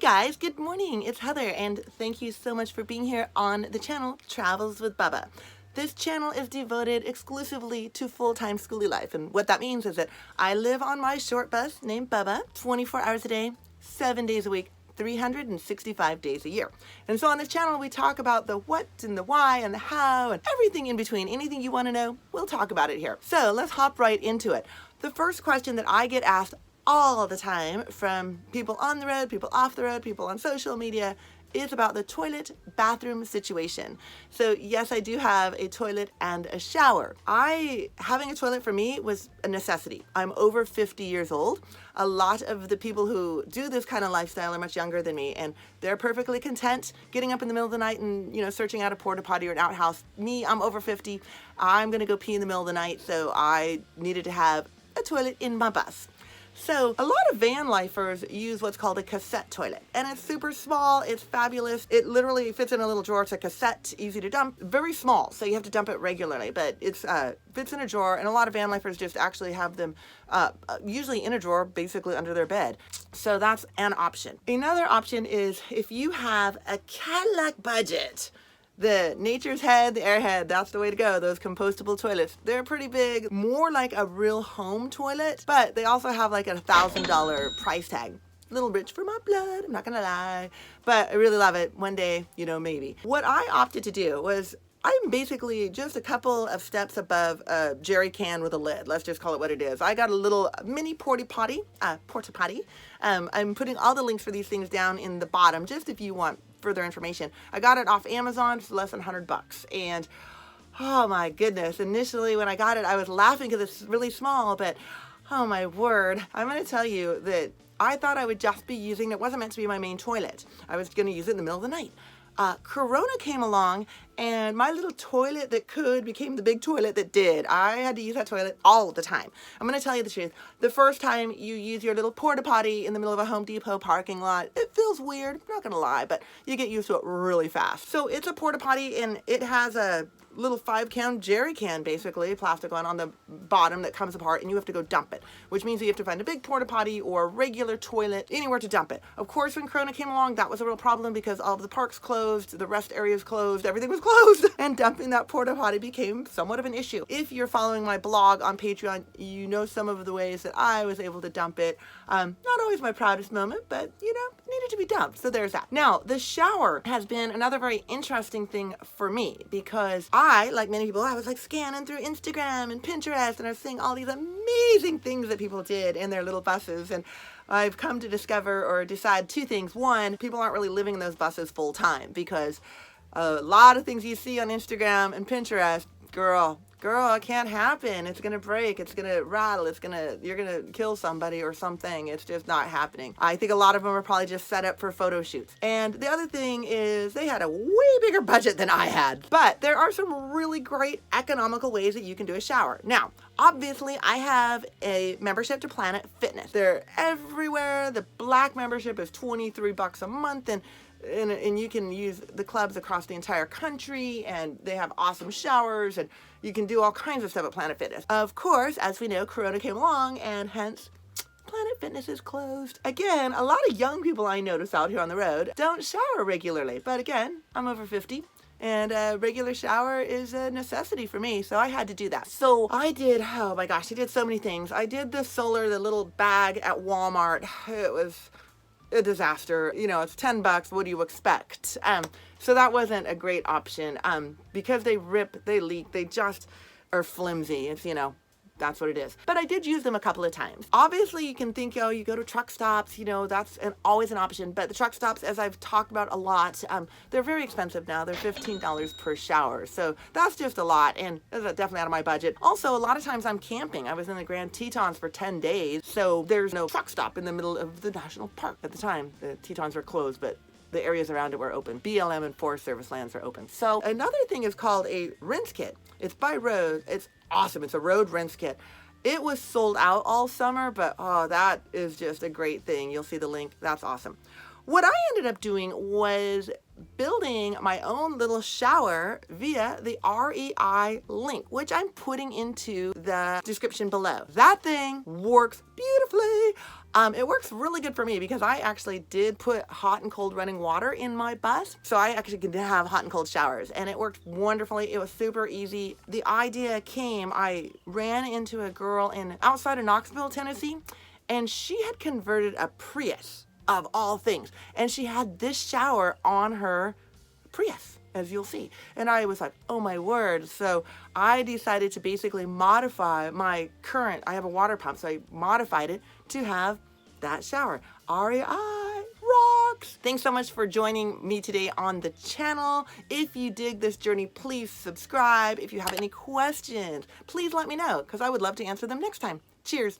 Hey guys, good morning. It's Heather and thank you so much for being here on the channel Travels with Bubba. This channel is devoted exclusively to full-time schoolie life, and what that means is that I live on my short bus named Bubba 24 hours a day, 7 days a week, 365 days a year. And so on this channel we talk about the what and the why and the how and everything in between. Anything you want to know, we'll talk about it here. So let's hop right into it. The first question that I get asked all the time from people on the road, people off the road, people on social media is about the toilet bathroom situation. So yes, I do have a toilet and a shower. Having a toilet for me was a necessity. I'm over 50 years old. A lot of the people who do this kind of lifestyle are much younger than me, and they're perfectly content getting up in the middle of the night and, searching out a porta potty or an outhouse. Me, I'm over 50. I'm gonna go pee in the middle of the night, so I needed to have a toilet in my bus. So a lot of van lifers use what's called a cassette toilet, and it's super small, it's fabulous. It literally fits in a little drawer. It's a cassette, easy to dump, very small, so you have to dump it regularly, but it's fits in a drawer, and a lot of van lifers just actually have them usually in a drawer, basically under their bed. So that's an option. Another option is if you have a Cadillac budget. The Nature's Head, the Airhead, that's the way to go. Those compostable toilets. They're pretty big, more like a real home toilet, but they also have like a $1,000 price tag. A little rich for my blood, I'm not gonna lie, but I really love it. One day, maybe. What I opted to do was I'm basically just a couple of steps above a jerry can with a lid. Let's just call it what it is. I got a little mini porta potty. I'm putting all the links for these things down in the bottom, just if you want further information. I got it off Amazon for less than $100, and oh my goodness, initially when I got it I was laughing because it's really small, but oh my word, I'm going to tell you that I thought I would just be using it. Wasn't meant to be my main toilet. I was going to use it in the middle of the night. Corona came along, and my little toilet that could became the big toilet that did. I had to use that toilet all the time. I'm going to tell you the truth. The first time you use your little porta potty in the middle of a Home Depot parking lot, it feels weird, I'm not going to lie, but you get used to it really fast. So it's a porta potty, and it has a little 5-count jerry can, basically, plastic one on the bottom that comes apart, and you have to go dump it, which means you have to find a big porta potty or a regular toilet, anywhere to dump it. Of course, when Corona came along, that was a real problem because all of the parks closed, the rest areas closed, everything was closed, and dumping that porta potty became somewhat of an issue. If you're following my blog on Patreon, you know some of the ways that I was able to dump it. Not always my proudest moment, but needed to be dumped, so there's that. Now, the shower has been another very interesting thing for me because I, like many people, I was like scanning through Instagram and Pinterest, and I was seeing all these amazing things that people did in their little buses, and I've come to discover or decide two things. One, people aren't really living in those buses full time because a lot of things you see on Instagram and Pinterest, girl, it can't happen. It's gonna break, it's gonna rattle, you're gonna kill somebody or something. It's just not happening. I think a lot of them are probably just set up for photo shoots. And the other thing is they had a way bigger budget than I had. But there are some really great economical ways that you can do a shower. Now, obviously I have a membership to Planet Fitness. They're everywhere. The black membership is $23 a month, and you can use the clubs across the entire country, and they have awesome showers, and you can do all kinds of stuff at Planet Fitness. Of course, as we know, Corona came along, and hence Planet Fitness is closed. Again, a lot of young people I notice out here on the road don't shower regularly, but again, I'm over 50. And a regular shower is a necessity for me, so I had to do that. So I did, oh my gosh, I did so many things. I did the little bag at Walmart. It was a disaster. It's $10. What do you expect? So that wasn't a great option. Because they rip, they leak, they just are flimsy. It's, that's what it is. But I did use them a couple of times. Obviously, you can think, you go to truck stops, that's always an option. But the truck stops, as I've talked about a lot, they're very expensive now. They're $15 per shower. So that's just a lot, and that's definitely out of my budget. Also, a lot of times I'm camping. I was in the Grand Tetons for 10 days, so there's no truck stop in the middle of the national park. At the time, the Tetons were closed, but the areas around it were open. BLM and Forest Service lands are open. So another thing is called a rinse kit. It's by Rose. It's awesome. It's a road rinse kit. It was sold out all summer, but that is just a great thing. You'll see the link. That's awesome. What I ended up doing was building my own little shower via the REI link, which I'm putting into the description below. That thing works beautifully. It works really good for me because I actually did put hot and cold running water in my bus. So I actually can have hot and cold showers, and it worked wonderfully. It was super easy. The idea came, I ran into a girl outside of Knoxville, Tennessee, and she had converted a Prius, of all things. And she had this shower on her Prius, as you'll see. And I was like, oh my word. So I decided to basically modify my current, I have a water pump, so I modified it to have that shower. REI rocks. Thanks so much for joining me today on the channel. If you dig this journey, please subscribe. If you have any questions, please let me know because I would love to answer them next time. Cheers.